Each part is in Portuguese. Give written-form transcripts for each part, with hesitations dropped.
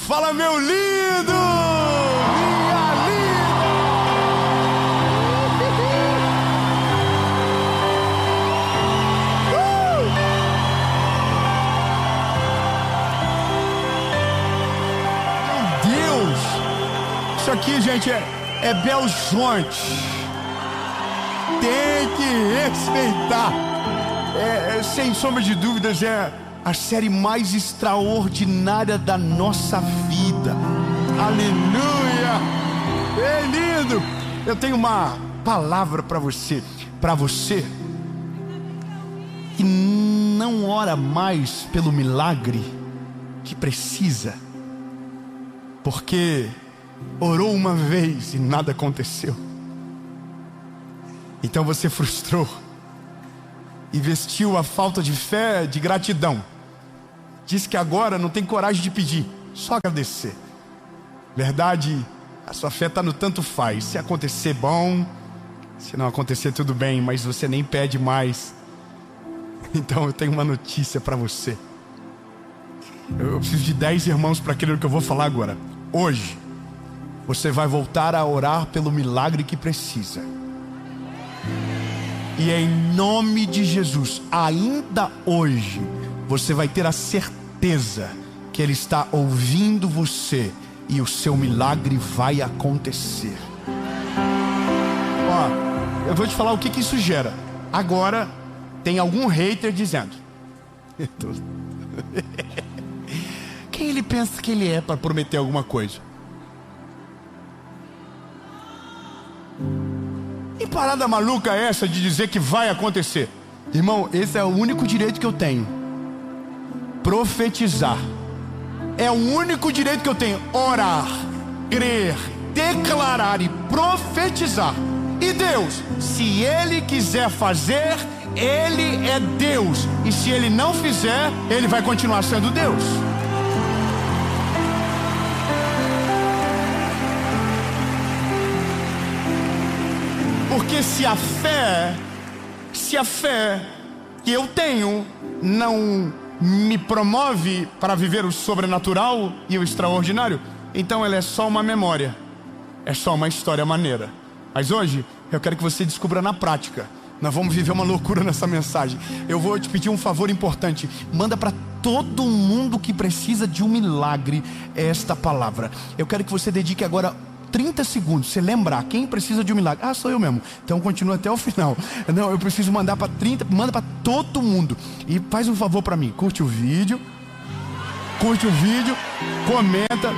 Fala, meu lindo! Minha linda! Meu Deus! Isso aqui, gente, é Belo Horizonte. Tem que respeitar. Sem sombra de dúvidas, é a série mais extraordinária da nossa vida. Aleluia! É lindo! Eu tenho uma palavra para você que não ora mais pelo milagre que precisa, porque orou uma vez e nada aconteceu. Então você frustrou e vestiu a falta de fé de gratidão. Diz que agora não tem coragem de pedir, só agradecer. Verdade, a sua fé está no tanto faz. Se acontecer, bom. Se não acontecer, tudo bem, mas você nem pede mais. Então eu tenho uma notícia para você. Eu preciso de 10 irmãos para aquilo que eu vou falar agora. Hoje, você vai voltar a orar pelo milagre que precisa. E em nome de Jesus, ainda hoje, você vai ter a certeza que Ele está ouvindo você e o seu milagre vai acontecer. Ó, eu vou te falar o que isso gera. Agora, tem algum hater dizendo: quem ele pensa que ele é para prometer alguma coisa? Que parada maluca é essa de dizer que vai acontecer? Irmão, esse é o único direito que eu tenho. Profetizar. É o único direito que eu tenho. Orar, crer, declarar e profetizar. E Deus, se Ele quiser fazer, Ele é Deus. E se Ele não fizer, Ele vai continuar sendo Deus. Porque se a fé que eu tenho não me promove para viver o sobrenatural e o extraordinário, então ela é só uma memória, é só uma história maneira. Mas hoje eu quero que você descubra na prática. Nós vamos viver uma loucura nessa mensagem. Eu vou te pedir um favor importante. Manda para todo mundo que precisa de um milagre esta palavra. Eu quero que você dedique agora 30 segundos, você lembrar quem precisa de um milagre. Ah, sou eu mesmo. Então continua até o final. Não, eu preciso mandar para 30, manda para todo mundo. E faz um favor para mim, curte o vídeo, comenta,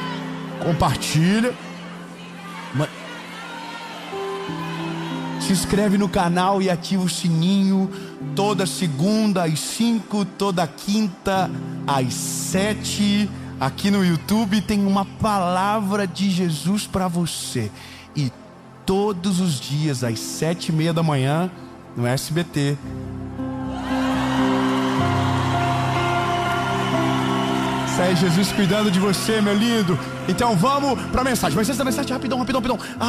compartilha, se inscreve no canal e ativa o sininho. Toda segunda às 5, toda quinta às 7. Aqui no YouTube tem uma palavra de Jesus para você. E todos os dias às 7:30 da manhã no SBT. Isso aí, Jesus cuidando de você, meu lindo. Então vamos para a mensagem. Mas essa mensagem, rapidão.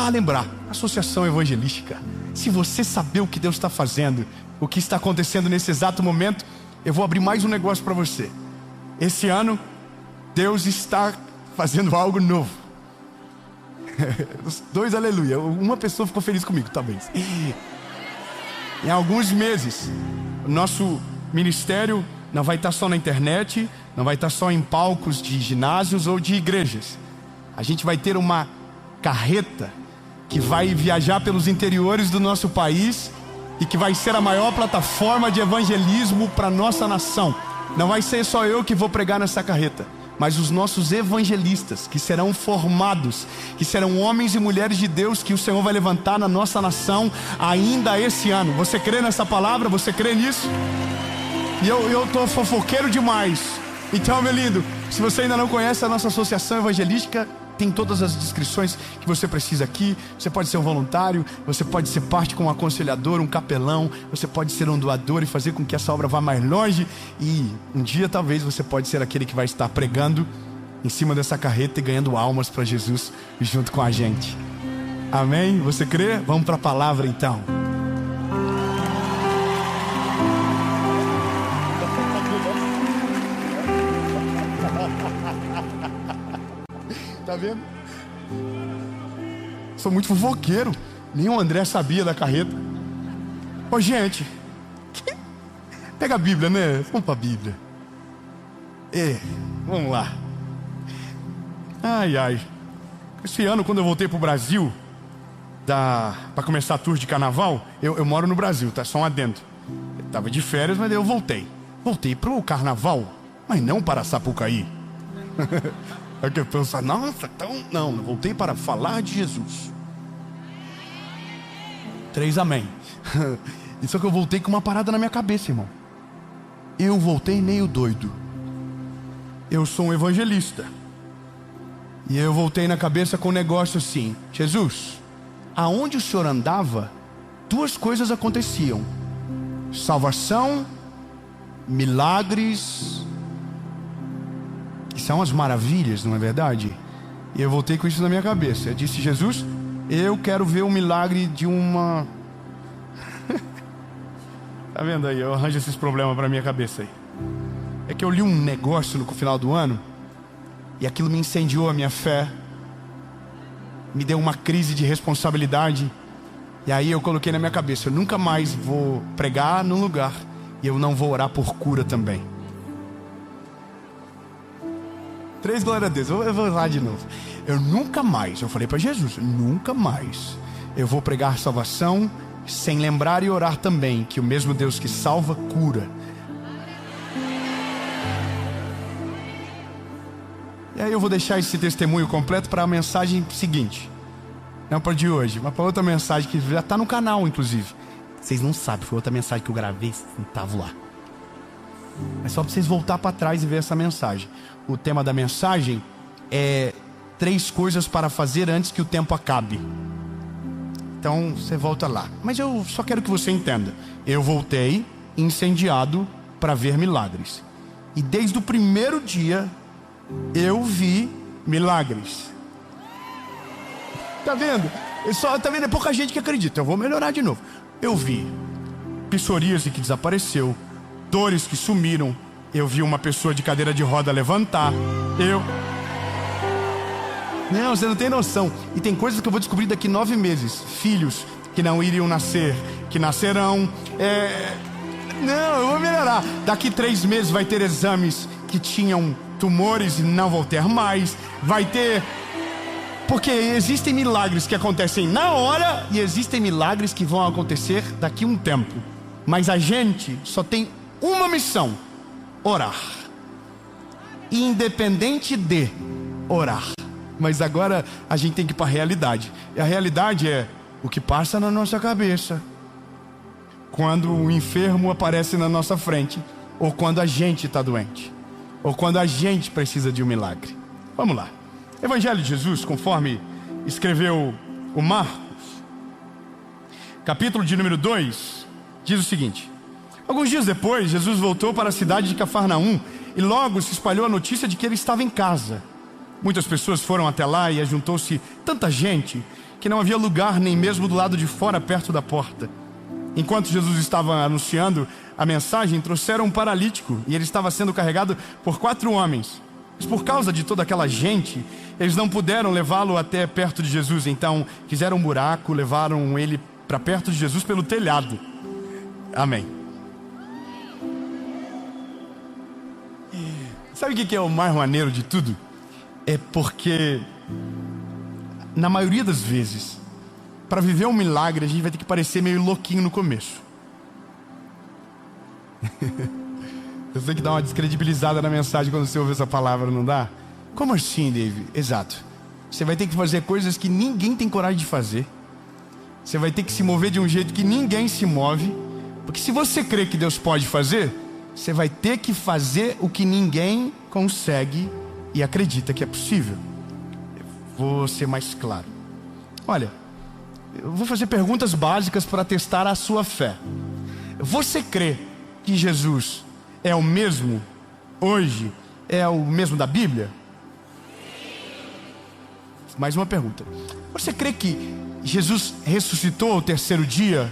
Lembrar, associação evangelística. Se você saber o que Deus está fazendo, o que está acontecendo nesse exato momento, eu vou abrir mais um negócio para você. Esse ano Deus está fazendo algo novo. Os dois, aleluia. Uma pessoa ficou feliz comigo, talvez. Em alguns meses, o nosso ministério não vai estar só na internet, não vai estar só em palcos de ginásios ou de igrejas. A gente vai ter uma carreta que vai viajar pelos interiores do nosso país e que vai ser a maior plataforma de evangelismo para a nossa nação. Não vai ser só eu que vou pregar nessa carreta, mas os nossos evangelistas, que serão formados, que serão homens e mulheres de Deus, que o Senhor vai levantar na nossa nação ainda esse ano. Você crê nessa palavra? Você crê nisso? E eu estou fofoqueiro demais. Então, meu lindo, se você ainda não conhece a nossa associação evangelística, tem todas as descrições que você precisa aqui. Você pode ser um voluntário, você pode ser parte com um aconselhador, um capelão, você pode ser um doador e fazer com que essa obra vá mais longe. E um dia talvez você pode ser aquele que vai estar pregando em cima dessa carreta e ganhando almas para Jesus junto com a gente. Amém? Você crê? Vamos para a palavra então. Tá vendo? Sou muito fofoqueiro. Nem o André sabia da carreta. Ô, gente, pega a Bíblia, né? Vamos pra Bíblia. Vamos lá. Ai. Esse ano, quando eu voltei pro Brasil, para começar a tour de carnaval, eu moro no Brasil, tá? Só um adendo. Eu tava de férias, mas eu voltei. Voltei pro carnaval, mas não para Sapucaí. É que eu penso, nossa, então não, voltei para falar de Jesus. 3 amém. Só que eu voltei com uma parada na minha cabeça, irmão. Eu voltei meio doido. Eu sou um evangelista. E eu voltei na cabeça com um negócio assim: Jesus, aonde o Senhor andava, 2 coisas aconteciam: salvação, milagres, que são as maravilhas, não é verdade? E eu voltei com isso na minha cabeça. Eu disse: Jesus, eu quero ver um milagre de uma... Tá vendo aí? Eu arranjo esses problemas para minha cabeça aí. É que eu li um negócio no final do ano e aquilo me incendiou a minha fé, me deu uma crise de responsabilidade. E aí eu coloquei na minha cabeça: eu nunca mais vou pregar num lugar e eu não vou orar por cura também. 3 glória a Deus. Eu vou lá de novo. Eu nunca mais, eu falei para Jesus, nunca mais eu vou pregar salvação sem lembrar e orar também que o mesmo Deus que salva, cura. E aí eu vou deixar esse testemunho completo para a mensagem seguinte. Não para de hoje, mas para outra mensagem que já está no canal, inclusive. Vocês não sabem, foi outra mensagem que eu gravei, não estava lá. É só para vocês voltar para trás e ver essa mensagem. O tema da mensagem é 3 coisas para fazer antes que o tempo acabe. Então você volta lá. Mas eu só quero que você entenda. Eu voltei incendiado para ver milagres. E desde o primeiro dia eu vi milagres. Tá vendo? Tá vendo? É pouca gente que acredita. Eu vou melhorar de novo. Eu vi psoríase que desapareceu, dores que sumiram. Eu vi uma pessoa de cadeira de roda levantar. Não, você não tem noção. E tem coisas que eu vou descobrir daqui 9 meses. Filhos que não iriam nascer, que nascerão. Não, eu vou melhorar. Daqui 3 meses vai ter exames que tinham tumores e não vão ter mais. Vai ter... Porque existem milagres que acontecem na hora e existem milagres que vão acontecer daqui a um tempo. Mas a gente só tem uma missão: orar. Independente de orar. Mas agora a gente tem que ir para a realidade. E a realidade é o que passa na nossa cabeça quando o enfermo aparece na nossa frente, ou quando a gente está doente, ou quando a gente precisa de um milagre. Vamos lá. Evangelho de Jesus, conforme escreveu o Marcos, capítulo de número 2, diz o seguinte: alguns dias depois, Jesus voltou para a cidade de Cafarnaum e logo se espalhou a notícia de que ele estava em casa. Muitas pessoas foram até lá e ajuntou-se tanta gente que não havia lugar nem mesmo do lado de fora, perto da porta. Enquanto Jesus estava anunciando a mensagem, trouxeram um paralítico e ele estava sendo carregado por 4 homens. Mas por causa de toda aquela gente, eles não puderam levá-lo até perto de Jesus. Então fizeram um buraco, levaram ele para perto de Jesus pelo telhado. Amém. Sabe o que é o mais maneiro de tudo? É porque, na maioria das vezes, para viver um milagre, a gente vai ter que parecer meio louquinho no começo. Eu sei que dá uma descredibilizada na mensagem quando você ouve essa palavra, não dá? Como assim, David? Exato. Você vai ter que fazer coisas que ninguém tem coragem de fazer. Você vai ter que se mover de um jeito que ninguém se move. Porque se você crê que Deus pode fazer, você vai ter que fazer o que ninguém consegue e acredita que é possível. Eu vou ser mais claro. Olha, eu vou fazer perguntas básicas para testar a sua fé. Você crê que Jesus é o mesmo hoje? É o mesmo da Bíblia? Mais uma pergunta. Você crê que Jesus ressuscitou ao 3º dia?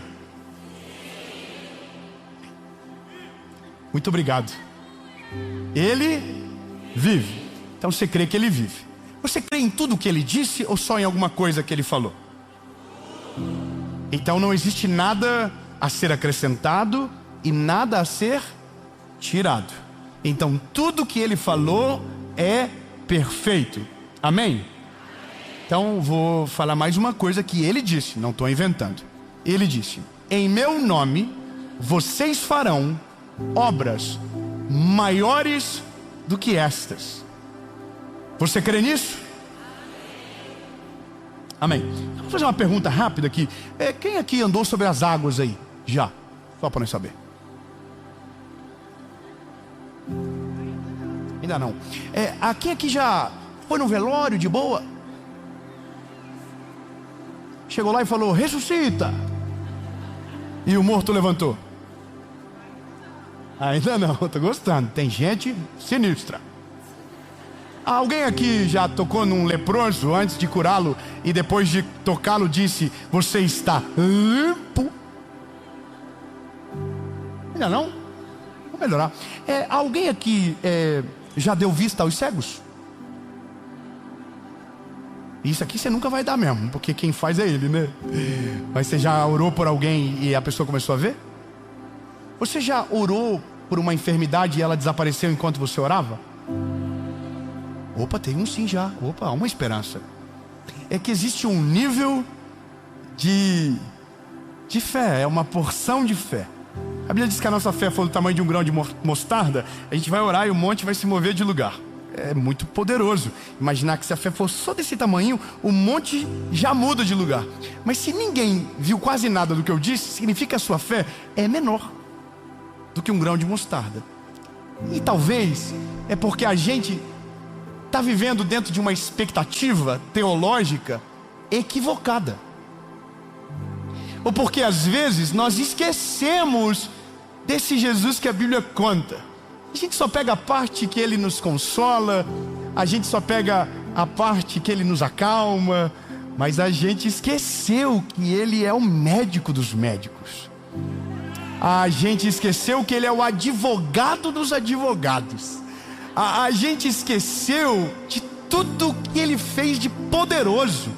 Muito obrigado. Ele vive. Então você crê que ele vive. Você crê em tudo que ele disse ou só em alguma coisa que ele falou? Então não existe nada a ser acrescentado e nada a ser tirado. Então tudo que ele falou é perfeito. Amém? Então vou falar mais uma coisa que ele disse, não estou inventando. Ele disse: em meu nome vocês farão obras maiores do que estas. Você crê nisso? Amém. Vou fazer uma pergunta rápida aqui. Quem aqui andou sobre as águas aí? Já? Só para nós saber. Ainda não. Quem aqui já foi no velório de boa? Chegou lá e falou: ressuscita. E o morto levantou? Ainda não, estou gostando. Tem gente sinistra. Alguém aqui já tocou num leproso antes de curá-lo e depois de tocá-lo disse: você está limpo? Ainda não? Vou melhorar. Alguém aqui já deu vista aos cegos? Isso aqui você nunca vai dar mesmo, porque quem faz é ele, né? Mas você já orou por alguém e a pessoa começou a ver? Você já orou por uma enfermidade e ela desapareceu enquanto você orava? Opa, tem um sim já. Opa, há uma esperança. É que existe um nível de fé, é uma porção de fé. A Bíblia diz que a nossa fé for do tamanho de um grão de mostarda, a gente vai orar e o monte vai se mover de lugar. É muito poderoso imaginar que se a fé for só desse tamanho, o monte já muda de lugar. Mas se ninguém viu quase nada do que eu disse, significa que a sua fé é menor do que um grão de mostarda. E talvez é porque a gente está vivendo dentro de uma expectativa teológica equivocada. Ou porque às vezes nós esquecemos desse Jesus que a Bíblia conta. A gente só pega a parte que ele nos consola, a gente só pega a parte que ele nos acalma, mas a gente esqueceu que ele é o médico dos médicos. A gente esqueceu que ele é o advogado dos advogados. A gente esqueceu de tudo que ele fez de poderoso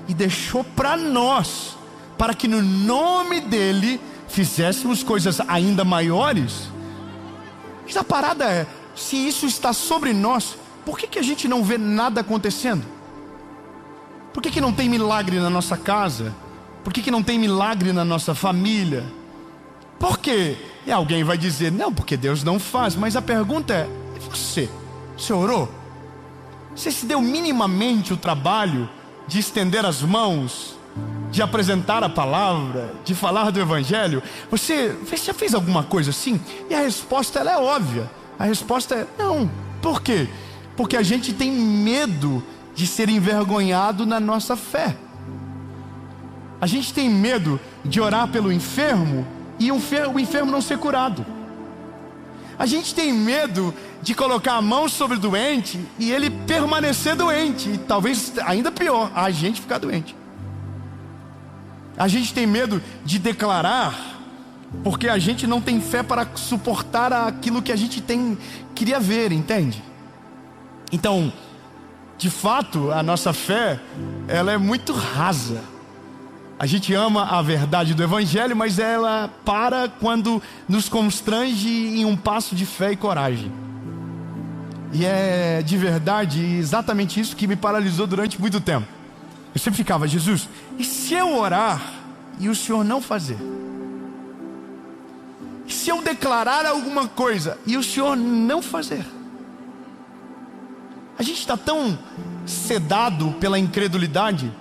e deixou para nós, para que no nome dele fizéssemos coisas ainda maiores. Mas a parada é, se isso está sobre nós, por que a gente não vê nada acontecendo? Por que não tem milagre na nossa casa? Por que não tem milagre na nossa família? Por quê? E alguém vai dizer: não, porque Deus não faz. Mas a pergunta é: e você? Você orou? Você se deu minimamente o trabalho de estender as mãos, de apresentar a palavra, de falar do Evangelho? Você já fez alguma coisa assim? E a resposta ela é óbvia. A resposta é não. Por quê? Porque a gente tem medo de ser envergonhado na nossa fé. A gente tem medo de orar pelo enfermo e o enfermo não ser curado. A gente tem medo de colocar a mão sobre o doente e ele permanecer doente, e talvez ainda pior, a gente ficar doente. A gente tem medo de declarar, porque a gente não tem fé para suportar aquilo que a gente queria ver, entende? Então, de fato, a nossa fé, ela é muito rasa. A gente ama a verdade do Evangelho, mas ela para quando nos constrange em um passo de fé e coragem. E é de verdade exatamente isso que me paralisou durante muito tempo. Eu sempre ficava: Jesus, e se eu orar e o Senhor não fazer? E se eu declarar alguma coisa e o Senhor não fazer? A gente está tão sedado pela incredulidade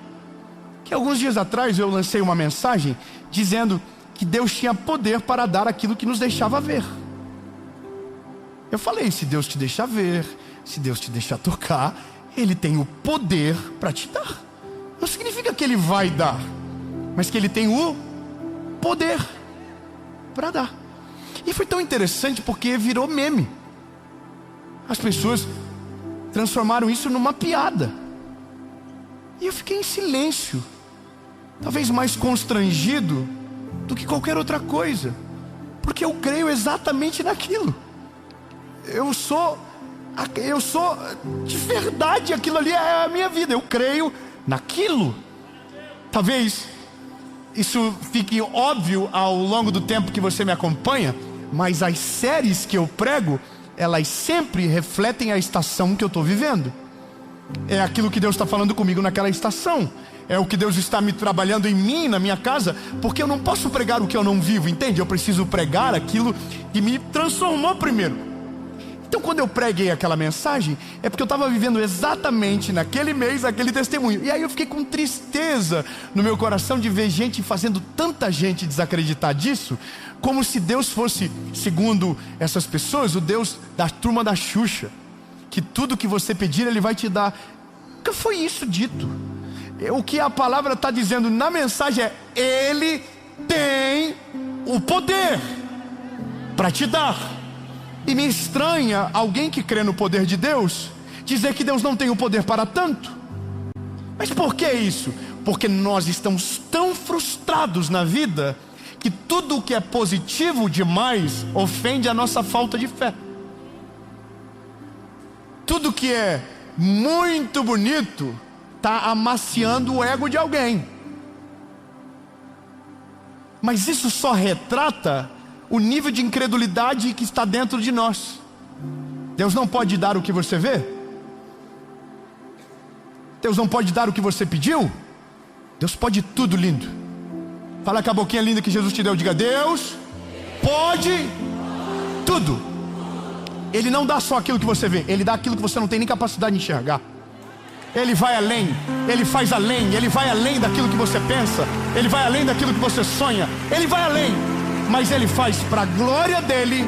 que alguns dias atrás eu lancei uma mensagem dizendo que Deus tinha poder para dar aquilo que nos deixava ver. Eu falei: se Deus te deixa ver, se Deus te deixa tocar, Ele tem o poder para te dar. Não significa que Ele vai dar, mas que Ele tem o poder para dar. E foi tão interessante porque virou meme. As pessoas transformaram isso numa piada. E eu fiquei em silêncio, talvez mais constrangido do que qualquer outra coisa, porque eu creio exatamente naquilo. Eu sou Eu sou de verdade, aquilo ali é a minha vida, eu creio naquilo. Talvez isso fique óbvio ao longo do tempo que você me acompanha, mas as séries que eu prego, elas sempre refletem a estação que eu estou vivendo. É aquilo que Deus está falando comigo naquela estação. É o que Deus está me trabalhando em mim, na minha casa, porque eu não posso pregar o que eu não vivo, entende? Eu preciso pregar aquilo que me transformou primeiro. Então quando eu preguei aquela mensagem, é porque eu estava vivendo exatamente naquele mês, aquele testemunho. E aí eu fiquei com tristeza no meu coração de ver gente fazendo tanta gente desacreditar disso, como se Deus fosse, segundo essas pessoas, o Deus da turma da Xuxa, que tudo que você pedir Ele vai te dar. Nunca foi isso dito. O que a palavra está dizendo na mensagem é: Ele tem o poder para te dar. E me estranha alguém que crê no poder de Deus dizer que Deus não tem o poder para tanto. Mas por que isso? Porque nós estamos tão frustrados na vida que tudo o que é positivo demais ofende a nossa falta de fé. Tudo que é muito bonito está amaciando o ego de alguém. Mas isso só retrata o nível de incredulidade que está dentro de nós. Deus não pode dar o que você vê? Deus não pode dar o que você pediu? Deus pode tudo, lindo. Fala com a boquinha linda que Jesus te deu. Diga: Deus pode tudo. Ele não dá só aquilo que você vê, Ele dá aquilo que você não tem nem capacidade de enxergar. Ele vai além, Ele faz além, Ele vai além daquilo que você pensa, Ele vai além daquilo que você sonha, Ele vai além. Mas Ele faz para a glória dEle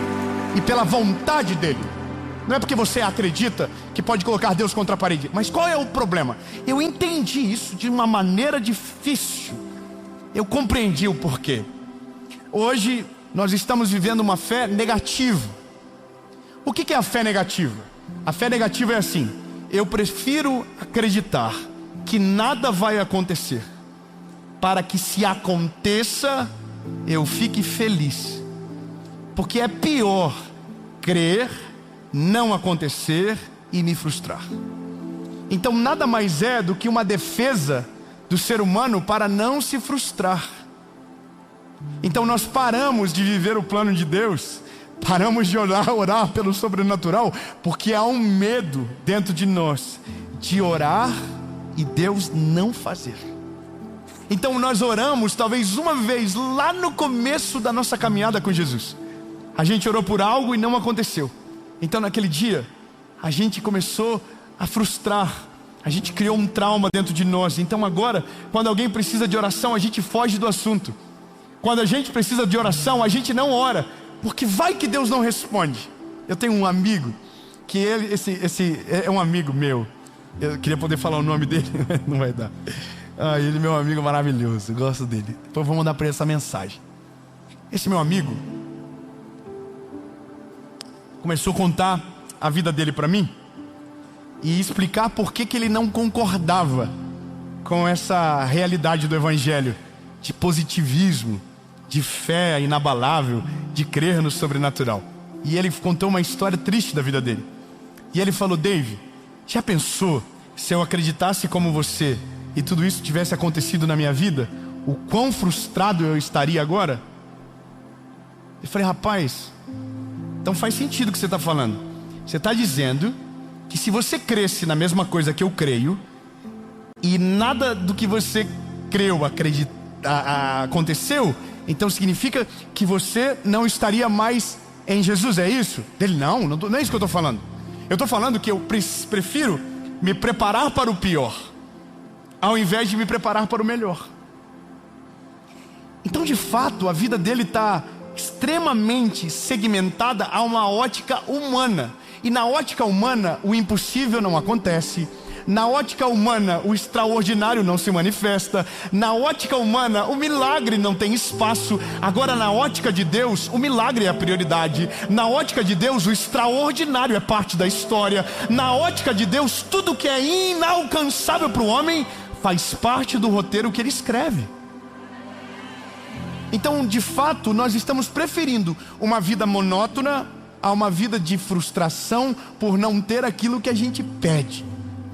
e pela vontade dEle. Não é porque você acredita que pode colocar Deus contra a parede. Mas qual é o problema? Eu entendi isso de uma maneira difícil. Eu compreendi o porquê. Hoje nós estamos vivendo uma fé negativa. O que é a fé negativa? A fé negativa é assim: eu prefiro acreditar que nada vai acontecer, para que se aconteça eu fique feliz. Porque é pior crer, não acontecer e me frustrar. Então nada mais é do que uma defesa do ser humano para não se frustrar. Então nós paramos de viver o plano de Deus, paramos de orar pelo sobrenatural, porque há um medo dentro de nós de orar e Deus não fazer. Então nós oramos talvez uma vez lá no começo da nossa caminhada com Jesus. A gente orou por algo e não aconteceu. Então naquele dia a gente começou a frustrar. A gente criou um trauma dentro de nós. Então agora, quando alguém precisa de oração, a gente foge do assunto. Quando a gente precisa de oração, a gente não ora, porque vai que Deus não responde. Eu tenho um amigo que esse é um amigo meu. Eu queria poder falar o nome dele, mas não vai dar. Ele é meu amigo maravilhoso, eu gosto dele. Depois eu vou mandar para ele essa mensagem. Esse meu amigo começou a contar a vida dele para mim e explicar por que ele não concordava com essa realidade do evangelho, de positivismo, de fé inabalável, de crer no sobrenatural. E ele contou uma história triste da vida dele. E ele falou: Dave, já pensou se eu acreditasse como você e tudo isso tivesse acontecido na minha vida, o quão frustrado eu estaria agora? Eu falei: rapaz, então faz sentido o que você está falando. Você está dizendo que se você cresce na mesma coisa que eu creio, e nada do que você creu aconteceu, então significa que você não estaria mais em Jesus, é isso? Ele: não é isso que eu estou falando. Eu estou falando que eu prefiro me preparar para o pior, ao invés de me preparar para o melhor. Então de fato a vida dele está extremamente segmentada a uma ótica humana. E na ótica humana o impossível não acontece. Na ótica humana o extraordinário não se manifesta. Na ótica humana o milagre não tem espaço. Agora na ótica de Deus o milagre é a prioridade. Na ótica de Deus o extraordinário é parte da história. Na ótica de Deus tudo que é inalcançável para o homem faz parte do roteiro que ele escreve. Então de fato nós estamos preferindo uma vida monótona, a uma vida de frustração por não ter aquilo que a gente pede.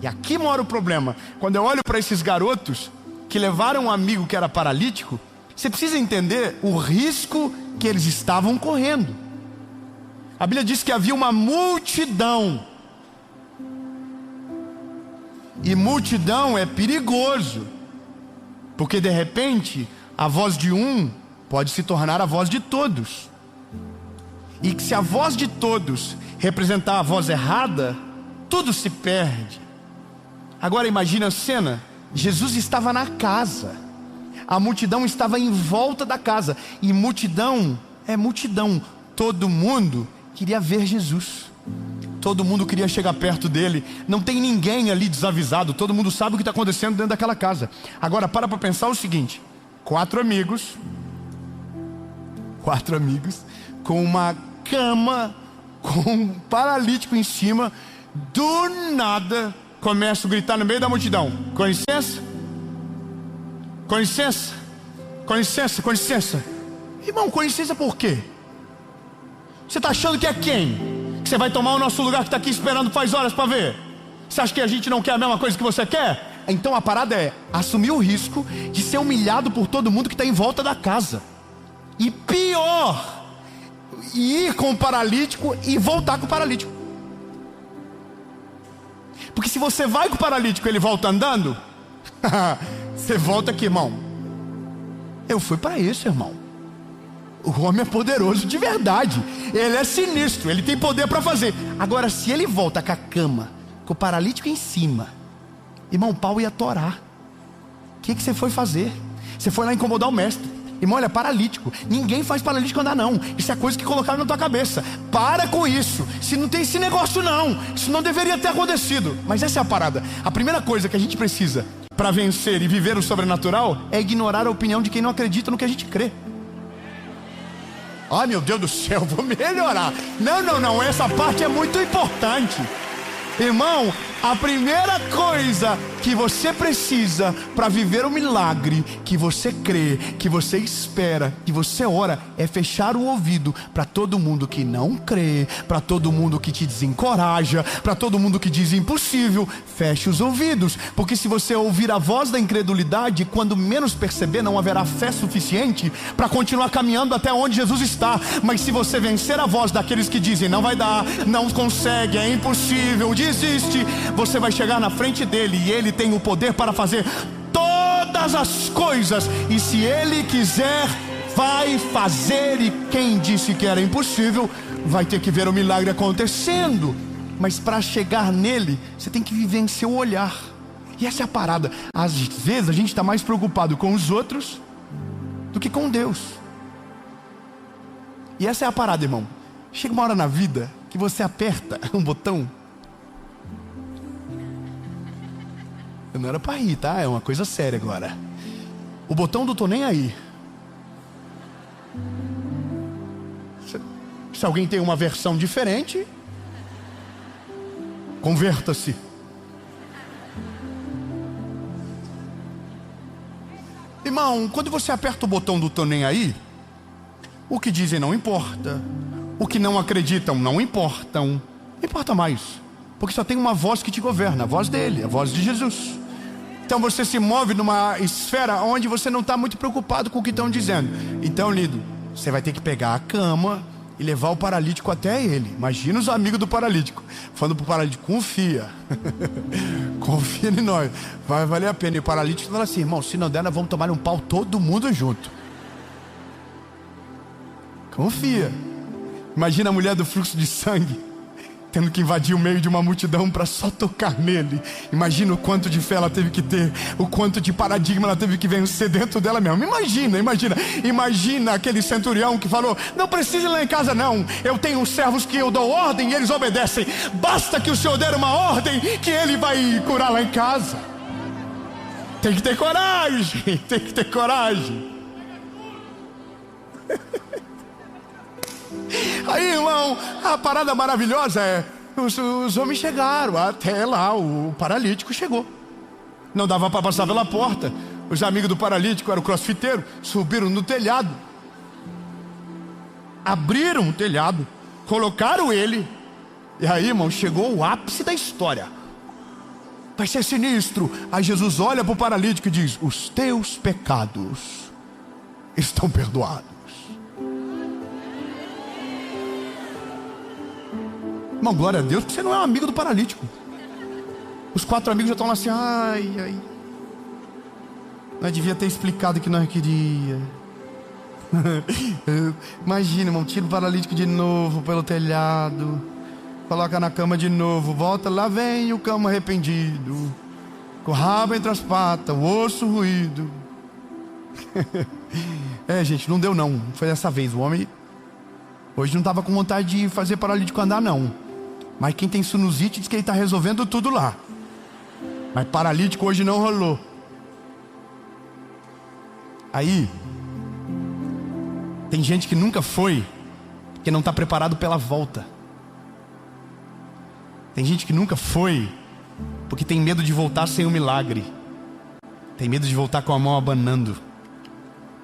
E aqui mora o problema. Quando eu olho para esses garotos que levaram um amigo que era paralítico, você precisa entender o risco que eles estavam correndo. A Bíblia diz que havia uma multidão. E multidão é perigoso, porque de repente a voz de um pode se tornar a voz de todos. E que se a voz de todos representar a voz errada, tudo se perde. Agora imagina a cena. Jesus estava na casa, a multidão estava em volta da casa. E multidão é multidão. Todo mundo queria ver Jesus, todo mundo queria chegar perto dele. Não tem ninguém ali desavisado, todo mundo sabe o que está acontecendo dentro daquela casa. Agora para pensar o seguinte: quatro amigos com uma cama, com um paralítico em cima. Do nada começam a gritar no meio da multidão: com licença, com licença, com licença, com licença. Irmão, com licença por quê? Você está achando que é quem? Que você vai tomar o nosso lugar que está aqui esperando faz horas para ver? Você acha que a gente não quer a mesma coisa que você quer? Então a parada é assumir o risco de ser humilhado por todo mundo que está em volta da casa. E pior, ir com o paralítico e voltar com o paralítico. Porque se você vai com o paralítico e ele volta andando, você volta aqui, irmão. Eu fui para isso, irmão. O homem é poderoso de verdade, ele é sinistro, ele tem poder para fazer. Agora se ele volta com a cama, com o paralítico em cima, irmão, o pau ia torar. O que você foi fazer? Você foi lá incomodar o mestre. Irmão, ele é paralítico. Ninguém faz paralítico andar não. Isso é coisa que colocaram na tua cabeça. Para com isso. Se não tem esse negócio não, isso não deveria ter acontecido. Mas essa é a parada. A primeira coisa que a gente precisa para vencer e viver o sobrenatural é ignorar a opinião de quem não acredita no que a gente crê. Ai meu Deus do céu, vou melhorar. Não, essa parte é muito importante. Irmão, a primeira coisa que você precisa para viver o milagre que você crê, que você espera, que você ora, é fechar o ouvido para todo mundo que não crê, para todo mundo que te desencoraja, para todo mundo que diz impossível. Feche os ouvidos, porque se você ouvir a voz da incredulidade, quando menos perceber, não haverá fé suficiente para continuar caminhando até onde Jesus está. Mas se você vencer a voz daqueles que dizem não vai dar, não consegue, é impossível, desiste, você vai chegar na frente dele e ele tem o poder para fazer todas as coisas. E se ele quiser, vai fazer. E quem disse que era impossível vai ter que ver o milagre acontecendo. Mas para chegar nele, você tem que viver em seu olhar. E essa é a parada. Às vezes a gente está mais preocupado com os outros do que com Deus. E essa é a parada, irmão. Chega uma hora na vida que você aperta um botão. Não era pra rir, tá? É uma coisa séria agora. O botão do tô nem aí. Se alguém tem uma versão diferente, converta-se. Irmão, quando você aperta o botão do tô nem aí, o que dizem não importa, o que não acreditam não importam. Não importa mais, porque só tem uma voz que te governa, a voz dele, a voz de Jesus. Então você se move numa esfera onde você não está muito preocupado com o que estão dizendo. Então, lindo, você vai ter que pegar a cama e levar o paralítico até ele. Imagina os amigos do paralítico falando pro paralítico: confia. Confia em nós, vai valer a pena. E o paralítico fala assim: irmão, se não der, nós vamos tomar um pau todo mundo junto. Confia. Imagina a mulher do fluxo de sangue tendo que invadir o meio de uma multidão para só tocar nele. Imagina o quanto de fé ela teve que ter, o quanto de paradigma ela teve que vencer dentro dela mesma. Imagina aquele centurião que falou: não precisa ir lá em casa não, eu tenho servos que eu dou ordem e eles obedecem, basta que o Senhor der uma ordem que ele vai curar lá em casa. Tem que ter coragem, tem que ter coragem. Aí, irmão, a parada maravilhosa é: os homens chegaram até lá, o paralítico chegou. Não dava para passar pela porta. Os amigos do paralítico eram crossfiteiros, subiram no telhado, abriram o telhado, colocaram ele. E aí, irmão, chegou o ápice da história. Vai ser sinistro. Aí Jesus olha para o paralítico e diz: os teus pecados estão perdoados. Irmão, glória a Deus, porque você não é um amigo do paralítico. Os 4 amigos já estão lá assim: ai, ai, nós devia ter explicado que nós queria. Imagina, irmão, tira o paralítico de novo pelo telhado, coloca na cama de novo, volta, lá vem o cão arrependido, com o rabo entre as patas, o osso ruído. Gente, não deu não, foi dessa vez. O homem hoje não estava com vontade de fazer paralítico andar não. Mas quem tem sinusite diz que ele está resolvendo tudo lá. Mas paralítico hoje não rolou. Aí tem gente que nunca foi, que não está preparado pela volta. Tem gente que nunca foi, porque tem medo de voltar sem um milagre. Tem medo de voltar com a mão abanando.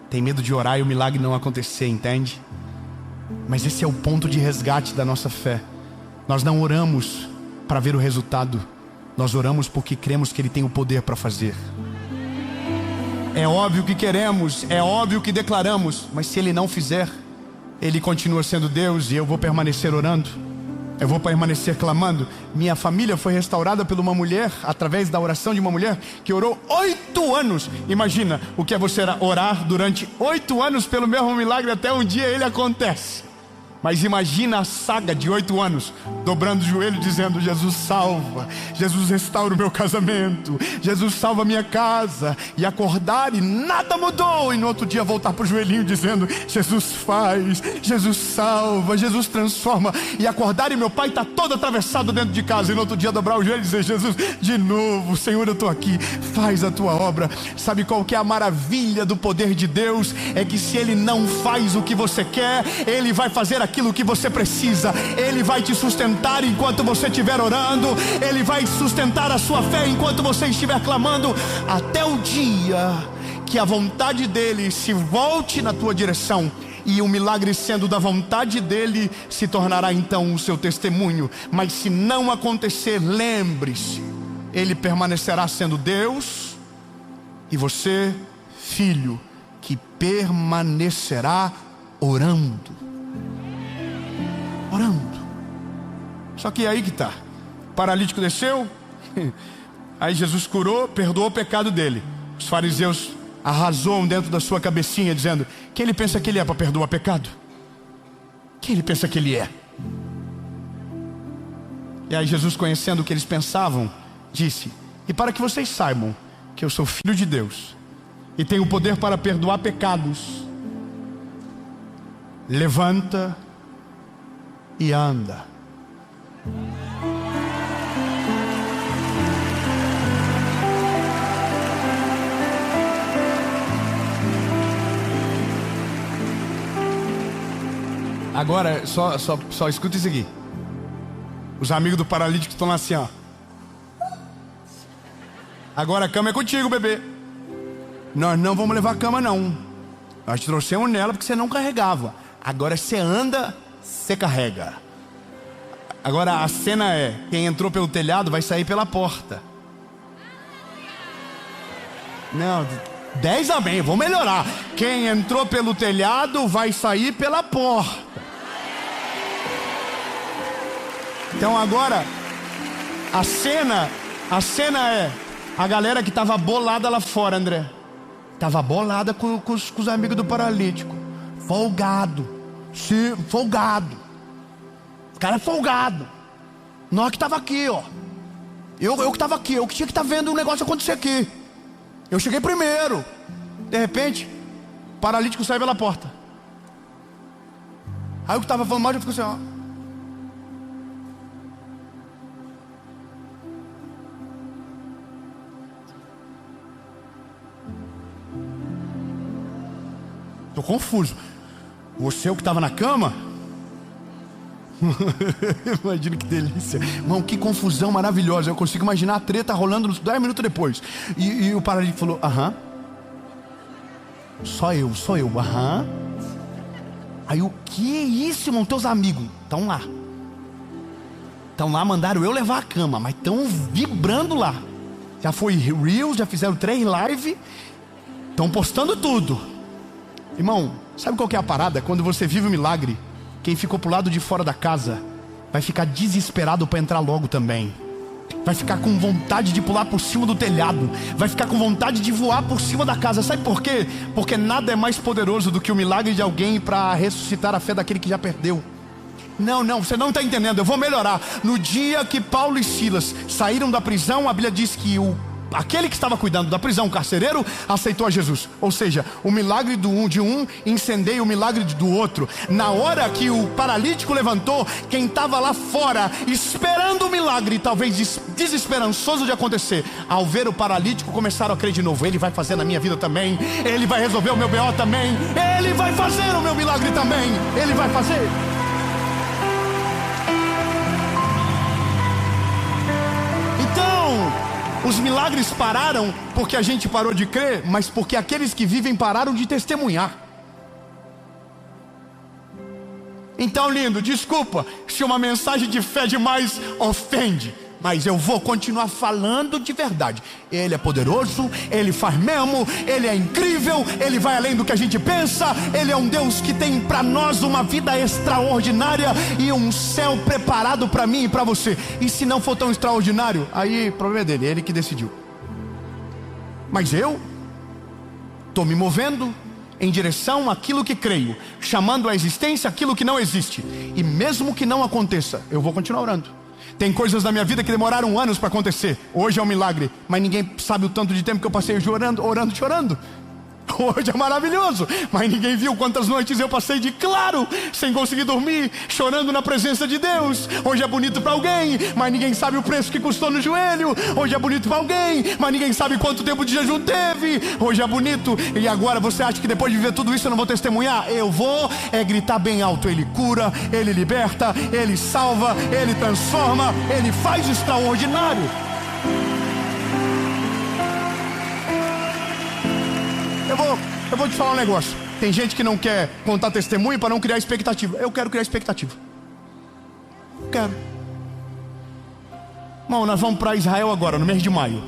Tem medo de orar e o milagre não acontecer, entende? Mas esse é o ponto de resgate da nossa fé. Nós não oramos para ver o resultado. Nós oramos porque cremos que Ele tem o poder para fazer. É óbvio que queremos, é óbvio que declaramos, mas se Ele não fizer, Ele continua sendo Deus e eu vou permanecer orando. Eu vou permanecer clamando. Minha família foi restaurada por uma mulher, através da oração de uma mulher que orou 8 anos. Imagina o que é você orar durante 8 anos pelo mesmo milagre, até um dia ele acontece. Mas imagina a saga de 8 anos, dobrando o joelho dizendo: Jesus salva, Jesus restaura o meu casamento, Jesus salva a minha casa. E acordar e nada mudou, e no outro dia voltar para o joelhinho dizendo: Jesus faz, Jesus salva, Jesus transforma. E acordar e meu pai está todo atravessado dentro de casa, e no outro dia dobrar o joelho e dizer: Jesus, de novo, Senhor, eu estou aqui, faz a tua obra. Sabe qual que é a maravilha do poder de Deus? É que se Ele não faz o que você quer, Ele vai fazer aquilo que você precisa. Ele vai te sustentar enquanto você estiver orando. Ele vai sustentar a sua fé enquanto você estiver clamando, até o dia que a vontade dEle se volte na tua direção. E o milagre, sendo da vontade dEle, se tornará então o seu testemunho. Mas se não acontecer, lembre-se, Ele permanecerá sendo Deus, e você, filho, que permanecerá orando. Só que aí que está. O paralítico desceu, aí Jesus curou, perdoou o pecado dele. Os fariseus arrasou dentro da sua cabecinha, dizendo: quem ele pensa que ele é para perdoar pecado? Quem ele pensa que ele é? E aí Jesus, conhecendo o que eles pensavam, disse: e para que vocês saibam que eu sou filho de Deus e tenho o poder para perdoar pecados, levanta e anda. Agora, só escuta isso aqui. Os amigos do paralítico estão lá assim, ó. Agora a cama é contigo, bebê. Nós não vamos levar a cama, não. Nós te trouxemos nela porque você não carregava. Agora você anda, você carrega. Agora a cena é: quem entrou pelo telhado vai sair pela porta. Não, 10 amém, vou melhorar. Quem entrou pelo telhado vai sair pela porta. Então agora a cena é a galera que estava bolada lá fora, André. Estava bolada com os amigos do paralítico. Folgado. Sim, folgado. O cara é folgado. Nós que estava aqui, ó. Eu que estava aqui, eu que tinha que estar vendo o negócio acontecer aqui. Eu cheguei primeiro. De repente, o paralítico saiu pela porta. Aí o que estava falando mal já ficou assim, ó. Estou confuso. Você é o que estava na cama? Imagina que delícia. Irmão, que confusão maravilhosa. Eu consigo imaginar a treta rolando 10 minutos depois. E o paralítico falou: aham. Só eu, aham. Aí o que é isso, irmão? Teus amigos estão lá. Estão lá, mandaram eu levar a cama, mas estão vibrando lá. Já foi Reels, já fizeram 3 lives, estão postando tudo. Irmão, sabe qual que é a parada? Quando você vive um milagre, quem ficou pro lado de fora da casa vai ficar desesperado para entrar logo também. Vai ficar com vontade de pular por cima do telhado, vai ficar com vontade de voar por cima da casa. Sabe por quê? Porque nada é mais poderoso do que o milagre de alguém para ressuscitar a fé daquele que já perdeu. Não, você não está entendendo, eu vou melhorar. No dia que Paulo e Silas saíram da prisão, a Bíblia diz que aquele que estava cuidando da prisão, o carcereiro, aceitou a Jesus. Ou seja, o milagre de um incendeia o milagre do outro. Na hora que o paralítico levantou, quem estava lá fora esperando o milagre, talvez desesperançoso de acontecer, ao ver o paralítico, começaram a crer de novo. Ele vai fazer na minha vida também, ele vai resolver o meu BO também, ele vai fazer o meu milagre também, ele vai fazer. Os milagres pararam porque a gente parou de crer, mas porque aqueles que vivem pararam de testemunhar. Então, lindo, desculpa se uma mensagem de fé demais ofende, mas eu vou continuar falando de verdade. Ele é poderoso, Ele faz mesmo, Ele é incrível, Ele vai além do que a gente pensa. Ele é um Deus que tem para nós uma vida extraordinária e um céu preparado para mim e para você. E se não for tão extraordinário, aí o problema é dele, Ele que decidiu. Mas eu estou me movendo em direção àquilo que creio, chamando à existência aquilo que não existe. E mesmo que não aconteça, eu vou continuar orando. Tem coisas na minha vida que demoraram anos para acontecer. Hoje é um milagre, mas ninguém sabe o tanto de tempo que eu passei orando, chorando. Hoje é maravilhoso, mas ninguém viu quantas noites eu passei de claro, sem conseguir dormir, chorando na presença de Deus. Hoje é bonito para alguém, mas ninguém sabe o preço que custou no joelho. Hoje é bonito para alguém, mas ninguém sabe quanto tempo de jejum teve. Hoje é bonito, e agora você acha que depois de viver tudo isso eu não vou testemunhar? Eu vou gritar bem alto. Ele cura, Ele liberta, Ele salva, Ele transforma, Ele faz extraordinário. Eu vou te falar um negócio. Tem gente que não quer contar testemunho para não criar expectativa. Eu quero criar expectativa. Quero. Bom, nós vamos para Israel agora, no mês de maio.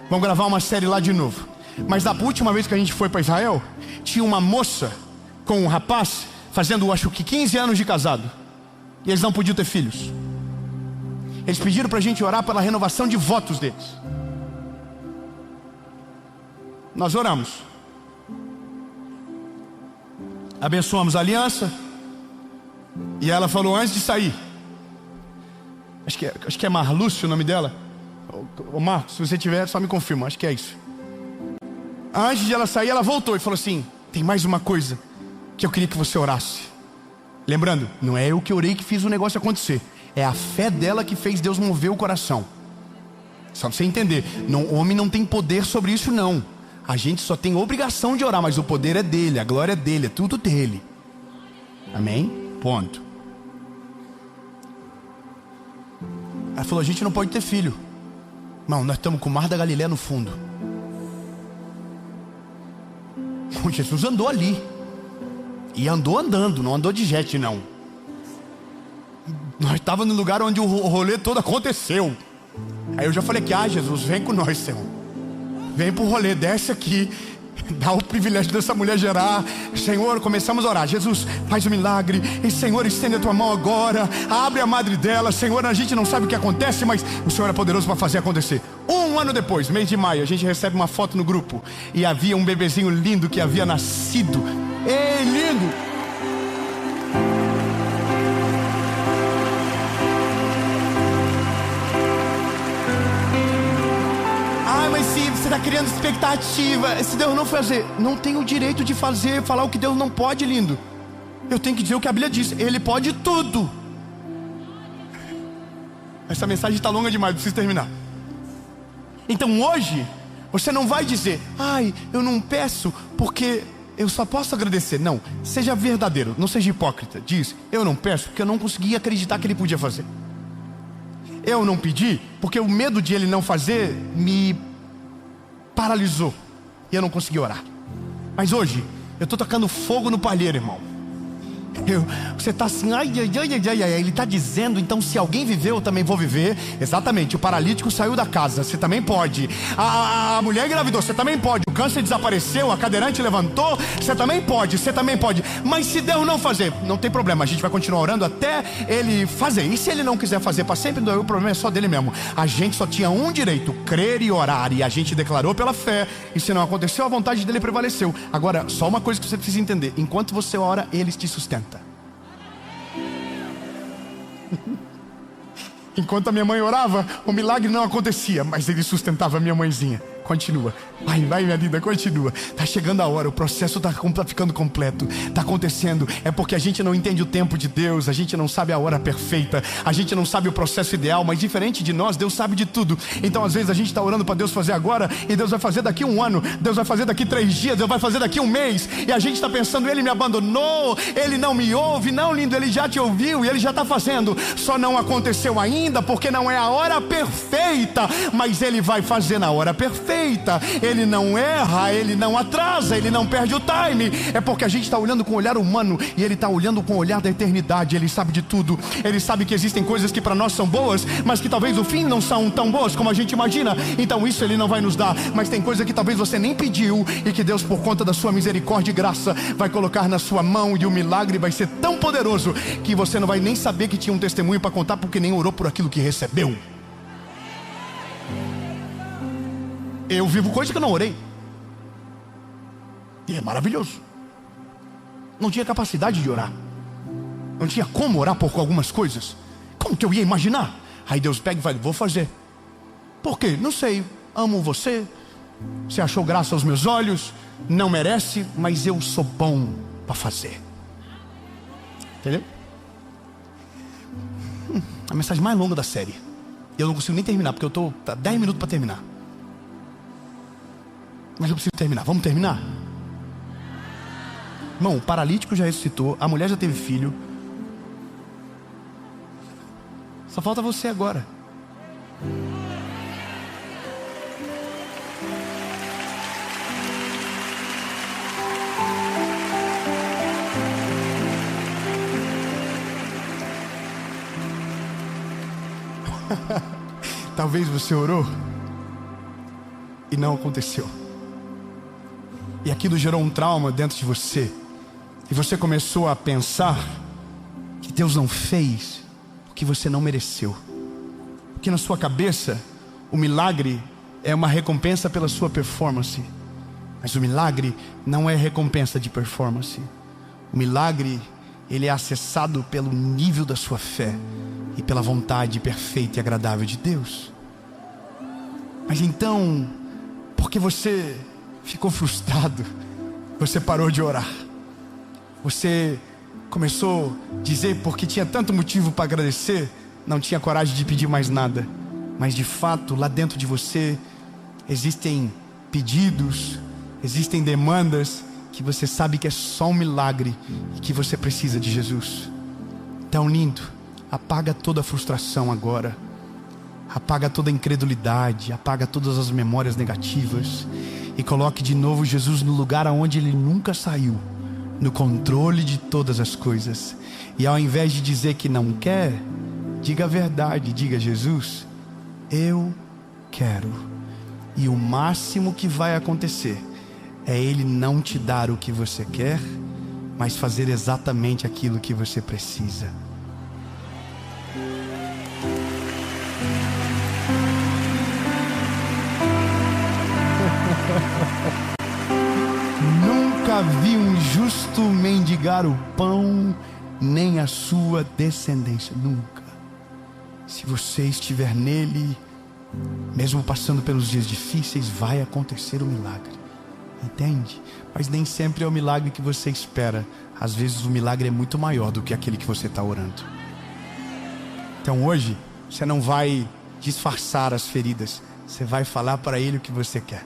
Vamos gravar uma série lá de novo. Mas da última vez que a gente foi para Israel, tinha uma moça com um rapaz fazendo, acho que 15 anos de casado. E eles não podiam ter filhos. Eles pediram para a gente orar pela renovação de votos deles. Nós oramos. Abençoamos a aliança. E ela falou antes de sair, acho que é Marlúcio o nome dela. Ô Marcos, se você tiver, só me confirma, acho que é isso. Antes de ela sair, ela voltou e falou assim: tem mais uma coisa que eu queria que você orasse. Lembrando, não é eu que orei que fiz o negócio acontecer, é a fé dela que fez Deus mover o coração. Só pra você entender, o homem não tem poder sobre isso não. A gente só tem obrigação de orar, mas o poder é dele, a glória é dele, é tudo dele. Amém? Ponto. Ela falou: a gente não pode ter filho. Não, nós estamos com o Mar da Galileia no fundo. O Jesus andou ali. E andou andando, não andou de jet não. Nós estávamos no lugar onde o rolê todo aconteceu. Aí eu já falei que, Jesus, vem com nós, Senhor. Vem pro rolê, desce aqui, dá o privilégio dessa mulher gerar. Senhor, começamos a orar. Jesus, faz o milagre. E Senhor, estende a tua mão agora. Abre a madre dela. Senhor, a gente não sabe o que acontece, mas o Senhor é poderoso para fazer acontecer. 1 ano depois, mês de maio, a gente recebe uma foto no grupo. E havia um bebezinho lindo que havia nascido. Ei, lindo! Você está criando expectativa. Se Deus não fazer, não tem o direito de fazer, falar o que Deus não pode, lindo. Eu tenho que dizer o que a Bíblia diz. Ele pode tudo. Essa mensagem está longa demais, preciso terminar. Então hoje, você não vai dizer: eu não peço porque eu só posso agradecer. Não, seja verdadeiro, não seja hipócrita. Diz: eu não peço porque eu não consegui acreditar que Ele podia fazer. Eu não pedi porque o medo de Ele não fazer me paralisou e eu não consegui orar. Mas hoje eu estou tocando fogo no palheiro, irmão. Você está assim, ai, ele está dizendo, então se alguém viveu, eu também vou viver. Exatamente, o paralítico saiu da casa, você também pode. A mulher engravidou, você também pode. O câncer desapareceu, a cadeirante levantou, você também pode, você também pode. Mas se Deus não fazer, não tem problema, a gente vai continuar orando até Ele fazer. E se Ele não quiser fazer para sempre, o problema é só dele mesmo. A gente só tinha um direito, crer e orar. E a gente declarou pela fé, e se não aconteceu, a vontade dele prevaleceu. Agora, só uma coisa que você precisa entender: enquanto você ora, Ele te sustenta. Enquanto a minha mãe orava, o milagre não acontecia, mas Ele sustentava a minha mãezinha. Continua, vai minha linda, continua. Está chegando a hora, o processo está ficando completo, está acontecendo. É porque a gente não entende o tempo de Deus, a gente não sabe a hora perfeita, a gente não sabe o processo ideal. Mas diferente de nós, Deus sabe de tudo. Então às vezes a gente está orando para Deus fazer agora, e Deus vai fazer daqui 1 ano, Deus vai fazer daqui 3 dias, Deus vai fazer daqui 1 mês. E a gente está pensando, Ele me abandonou, Ele não me ouve. Não, lindo, Ele já te ouviu e Ele já está fazendo. Só não aconteceu ainda porque não é a hora perfeita, mas Ele vai fazer na hora perfeita. Ele não erra, Ele não atrasa, Ele não perde o time. É porque a gente está olhando com o olhar humano e Ele está olhando com o olhar da eternidade. Ele sabe de tudo. Ele sabe que existem coisas que para nós são boas, mas que talvez no fim não são tão boas como a gente imagina. Então isso Ele não vai nos dar. Mas tem coisa que talvez você nem pediu, e que Deus, por conta da sua misericórdia e graça, vai colocar na sua mão. E o milagre vai ser tão poderoso que você não vai nem saber que tinha um testemunho para contar, porque nem orou por aquilo que recebeu. Eu vivo coisa que eu não orei, e é maravilhoso. Não tinha capacidade de orar, não tinha como orar por algumas coisas. Como que eu ia imaginar? Aí Deus pega e fala, vou fazer. Por quê? Não sei, amo você, você achou graça aos meus olhos, não merece, mas eu sou bom para fazer. Entendeu? A mensagem mais longa da série, eu não consigo nem terminar, porque eu estou 10 minutos para terminar. Mas eu preciso terminar, vamos terminar? Irmão, o paralítico já ressuscitou, a mulher já teve filho. Só falta você agora. Talvez você orou e não aconteceu, e aquilo gerou um trauma dentro de você, e você começou a pensar que Deus não fez porque você não mereceu, porque na sua cabeça o milagre é uma recompensa pela sua performance. Mas o milagre não é recompensa de performance. O milagre, ele é acessado pelo nível da sua fé e pela vontade perfeita e agradável de Deus. Mas então, porque você ficou frustrado, você parou de orar. Você começou a dizer, porque tinha tanto motivo para agradecer, não tinha coragem de pedir mais nada. Mas de fato, lá dentro de você existem pedidos, existem demandas que você sabe que é só um milagre e que você precisa de Jesus. Então, lindo, apaga toda a frustração agora, apaga toda a incredulidade, apaga todas as memórias negativas e coloque de novo Jesus no lugar aonde Ele nunca saiu, no controle de todas as coisas. E ao invés de dizer que não quer, diga a verdade, diga: Jesus, eu quero. E o máximo que vai acontecer é Ele não te dar o que você quer, mas fazer exatamente aquilo que você precisa. Nunca vi um justo mendigar o pão, nem a sua descendência. Nunca. Se você estiver nele, mesmo passando pelos dias difíceis, vai acontecer o milagre. Entende? Mas nem sempre é o milagre que você espera. Às vezes o milagre é muito maior do que aquele que você está orando. Então hoje, você não vai disfarçar as feridas, você vai falar para Ele o que você quer.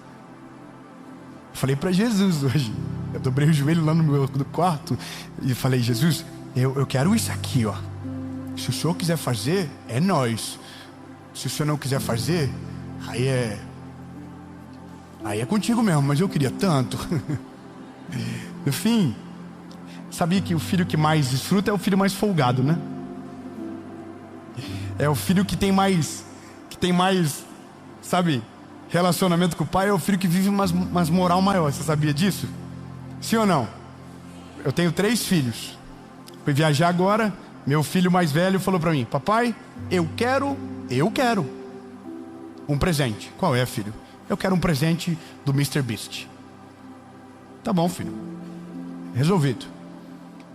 Eu falei para Jesus hoje, eu dobrei o joelho lá no meu quarto e falei: Jesus, eu quero isso aqui, ó. Se o Senhor quiser fazer, é nós. Se o Senhor não quiser fazer, aí é contigo mesmo, mas eu queria tanto. No fim, Sabia que o filho que mais desfruta é o filho mais folgado, né? É o filho que tem mais, sabe, relacionamento com o pai. É o filho que vive umas moral maior. Você sabia disso? Sim ou não? Eu tenho 3 filhos. Fui viajar agora. Meu filho mais velho falou pra mim: papai, eu quero um presente. Qual é, filho? Eu quero um presente do Mr. Beast. Tá bom, filho, resolvido.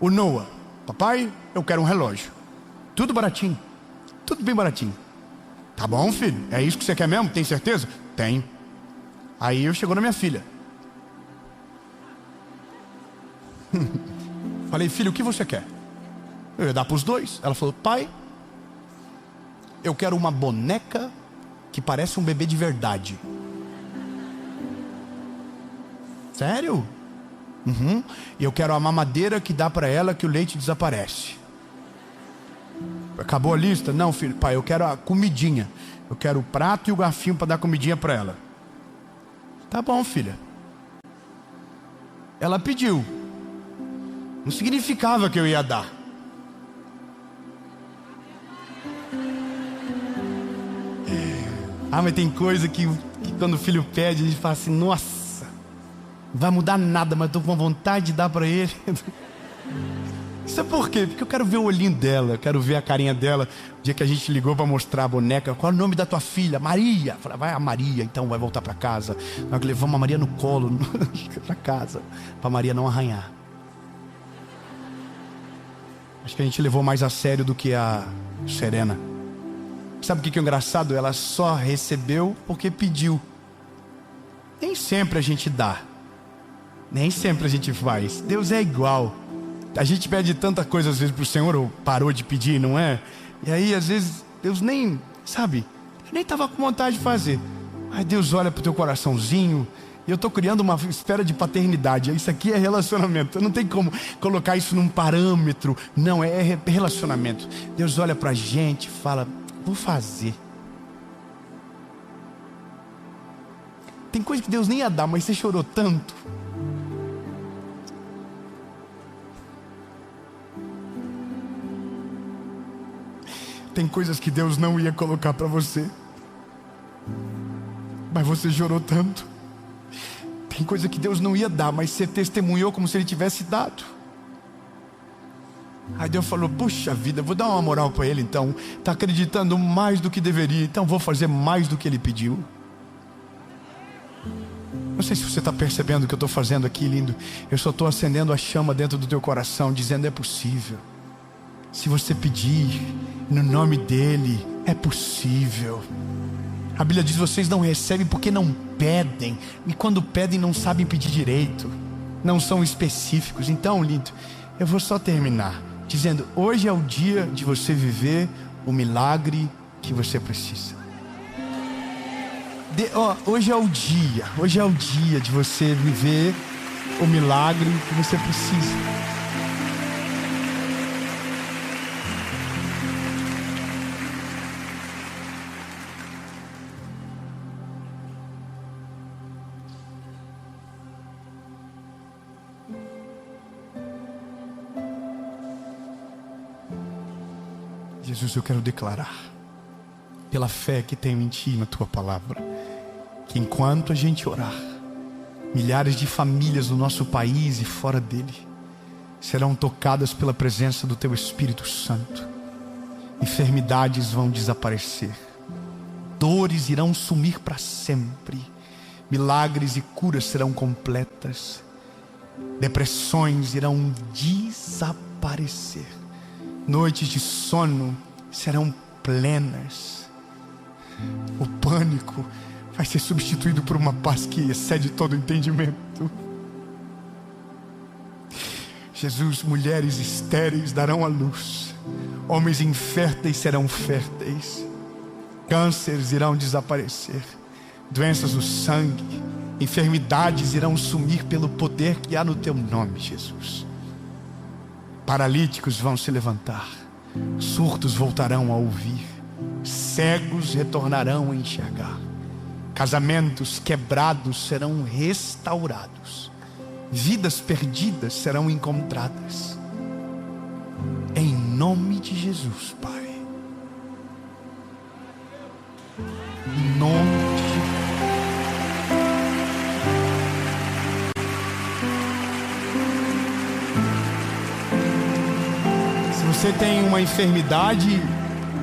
O Noah: papai, eu quero um relógio. Tudo baratinho, tudo bem baratinho. Tá bom, filho, é isso que você quer mesmo? Tem certeza? Tenho. Aí eu chegou na minha filha. Falei: filho, o que você quer? Eu ia dar para os 2. Ela falou: pai, eu quero uma boneca que parece um bebê de verdade. Sério? Uhum. E eu quero a mamadeira que dá para ela, que o leite desaparece. Acabou a lista? Não, filho. Pai, eu quero a comidinha. Eu quero o prato e o garfinho para dar comidinha para ela. Tá bom, filha. Ela pediu. Não significava que eu ia dar. Mas tem coisa que quando o filho pede, a gente fala assim: nossa, não vai mudar nada, mas estou com vontade de dar para ele. Isso é por quê? Porque eu quero ver o olhinho dela, eu quero ver a carinha dela. O dia que a gente ligou para mostrar a boneca: qual é o nome da tua filha? Maria. Falei: vai a Maria, então vai voltar para casa. Nós levamos a Maria no colo para casa, para Maria não arranhar. Acho que a gente levou mais a sério do que a Serena. Sabe o que é engraçado? Ela só recebeu porque pediu. Nem sempre a gente dá, nem sempre a gente faz. Deus é igual. A gente pede tanta coisa às vezes para o Senhor, ou parou de pedir, não é? E aí às vezes Deus nem, sabe, nem estava com vontade de fazer. Aí Deus olha para o teu coraçãozinho. E eu estou criando uma esfera de paternidade. Isso aqui é relacionamento. Não tem como colocar isso num parâmetro. Não, é relacionamento. Deus olha para a gente e fala: vou fazer. Tem coisa que Deus nem ia dar, mas você chorou tanto. Tem coisas que Deus não ia colocar para você, mas você chorou tanto. Tem coisa que Deus não ia dar, mas você testemunhou como se Ele tivesse dado. Aí Deus falou: puxa vida, vou dar uma moral para ele então. Está acreditando mais do que deveria, então vou fazer mais do que ele pediu. Não sei se você está percebendo o que eu estou fazendo aqui, lindo. Eu só estou acendendo a chama dentro do teu coração, dizendo: é possível. Se você pedir no nome dEle, é possível. A Bíblia diz: vocês não recebem porque não pedem. E quando pedem não sabem pedir direito. Não são específicos. Então, lindo, eu vou só terminar dizendo: hoje é o dia de você viver o milagre que você precisa. Hoje é o dia de você viver o milagre que você precisa. Jesus, eu quero declarar, pela fé que tenho em Ti e na Tua palavra, que enquanto a gente orar, milhares de famílias do nosso país e fora dele serão tocadas pela presença do Teu Espírito Santo. Enfermidades vão desaparecer, dores irão sumir para sempre, milagres e curas serão completas, depressões irão desaparecer, noites de sono serão plenas, o pânico vai ser substituído por uma paz que excede todo entendimento. Jesus, mulheres estéreis darão à luz, homens inférteis serão férteis, cânceres irão desaparecer, doenças do sangue, enfermidades irão sumir pelo poder que há no Teu nome, Jesus. Paralíticos vão se levantar, surdos voltarão a ouvir, cegos retornarão a enxergar, casamentos quebrados serão restaurados, vidas perdidas serão encontradas. Em nome de Jesus, Pai. Em nome de Jesus. Se você tem uma enfermidade,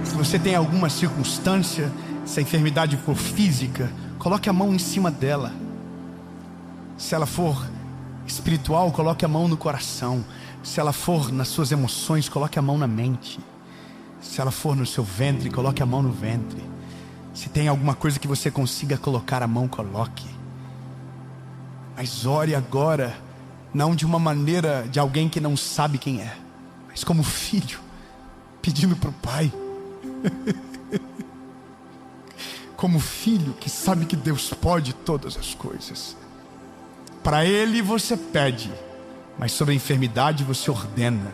se você tem alguma circunstância, se a enfermidade for física, coloque a mão em cima dela. Se ela for espiritual, coloque a mão no coração. Se ela for nas suas emoções, coloque a mão na mente. Se ela for no seu ventre, coloque a mão no ventre. Se tem alguma coisa que você consiga colocar a mão, coloque. Mas ore agora, não de uma maneira de alguém que não sabe quem é, mas como filho, pedindo para o Pai. Como filho que sabe que Deus pode todas as coisas. Para Ele você pede, mas sobre a enfermidade você ordena.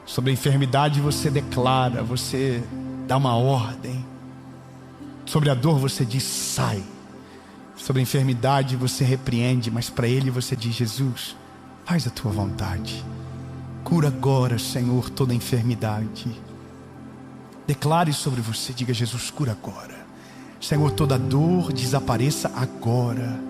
Sobre a enfermidade você declara, você dá uma ordem. Sobre a dor você diz sai. Sobre a enfermidade você repreende, mas para Ele você diz: Jesus, faz a tua vontade. Cura agora, Senhor, toda a enfermidade. Declare sobre você, diga: Jesus, cura agora. Senhor, toda dor desapareça agora.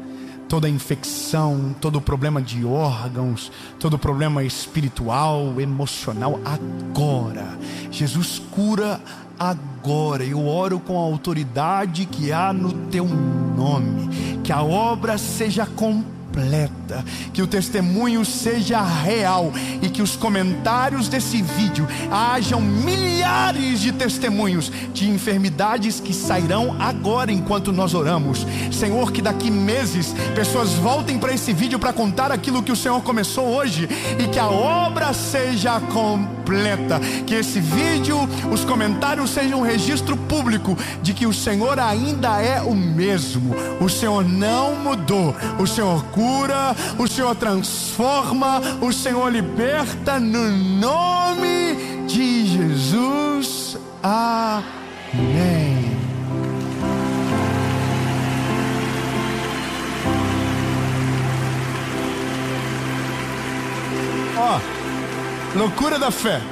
Toda infecção, todo problema de órgãos, todo problema espiritual, emocional, agora. Jesus, cura agora. Eu oro com a autoridade que há no teu nome. Que a obra seja completa, que o testemunho seja real e que os comentários desse vídeo hajam milhares de testemunhos de enfermidades que sairão agora enquanto nós oramos. Senhor, que daqui meses pessoas voltem para esse vídeo para contar aquilo que o Senhor começou hoje e que a obra seja completa. Que esse vídeo, os comentários sejam um registro público de que o Senhor ainda é o mesmo. O Senhor não mudou. O Senhor cura, o Senhor transforma, o Senhor liberta, no nome de Jesus. Amém. Loucura da fé.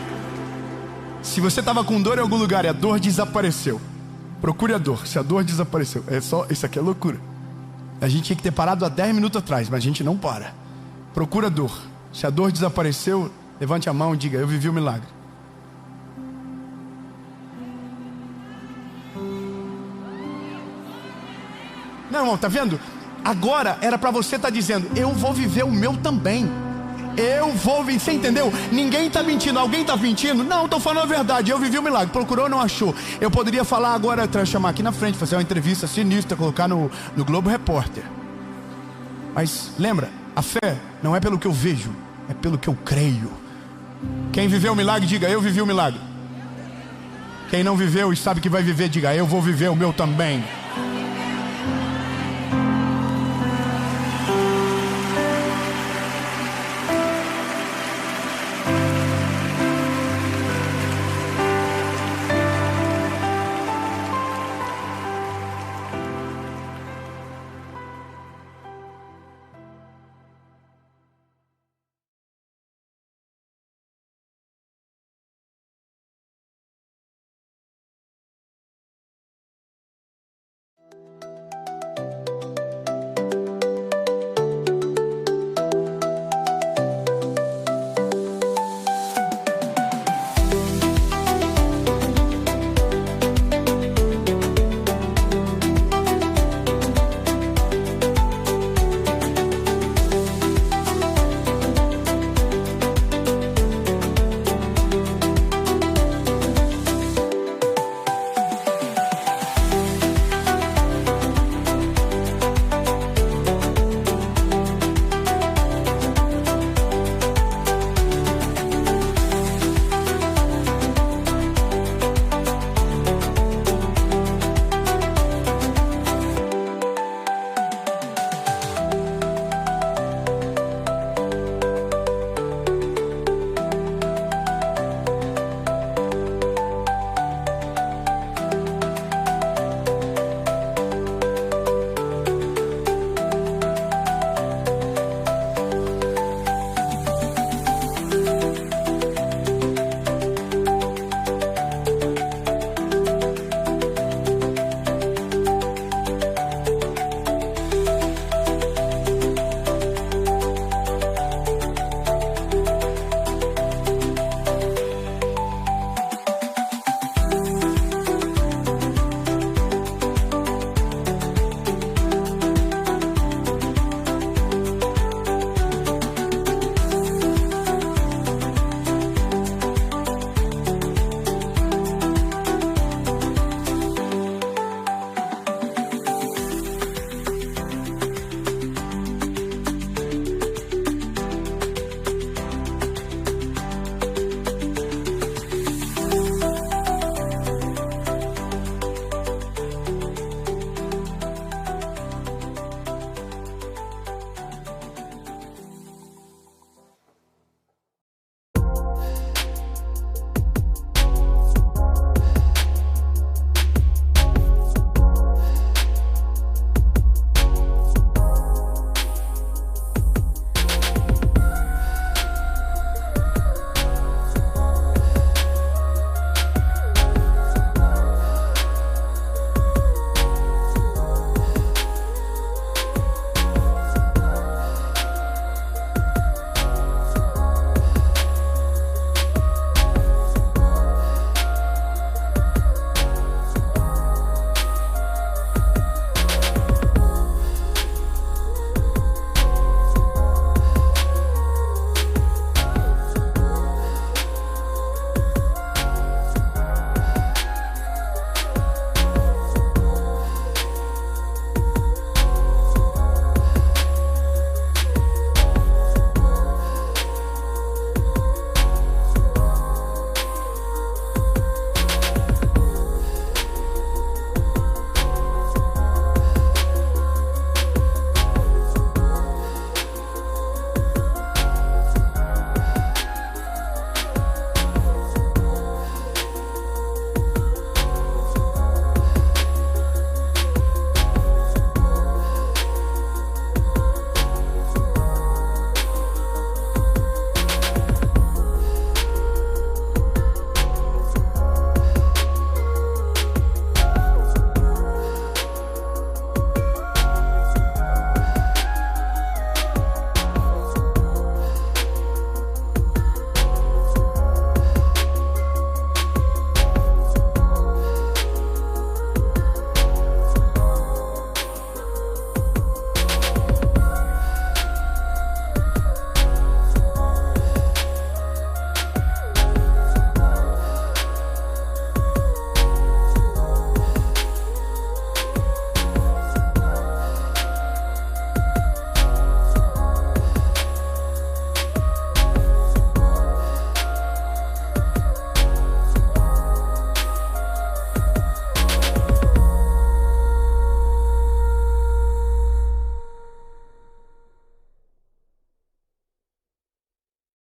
Se você estava com dor em algum lugar e a dor desapareceu, procure a dor. Se a dor desapareceu, isso aqui é loucura. A gente tinha que ter parado há 10 minutos atrás, mas a gente não para. Procura a dor. Se a dor desapareceu, levante a mão e diga: eu vivi o milagre. Não, irmão, tá vendo? Agora era para você estar dizendo: eu vou viver o meu também. Eu vou viver, você entendeu? Ninguém está mentindo. Alguém está mentindo? Não, estou falando a verdade. Eu vivi o milagre. Procurou, não achou. Eu poderia falar agora, chamar aqui na frente, fazer uma entrevista sinistra, colocar no Globo Repórter. Mas lembra, a fé não é pelo que eu vejo, é pelo que eu creio. Quem viveu o milagre, diga: eu vivi o milagre. Quem não viveu e sabe que vai viver, diga: eu vou viver o meu também.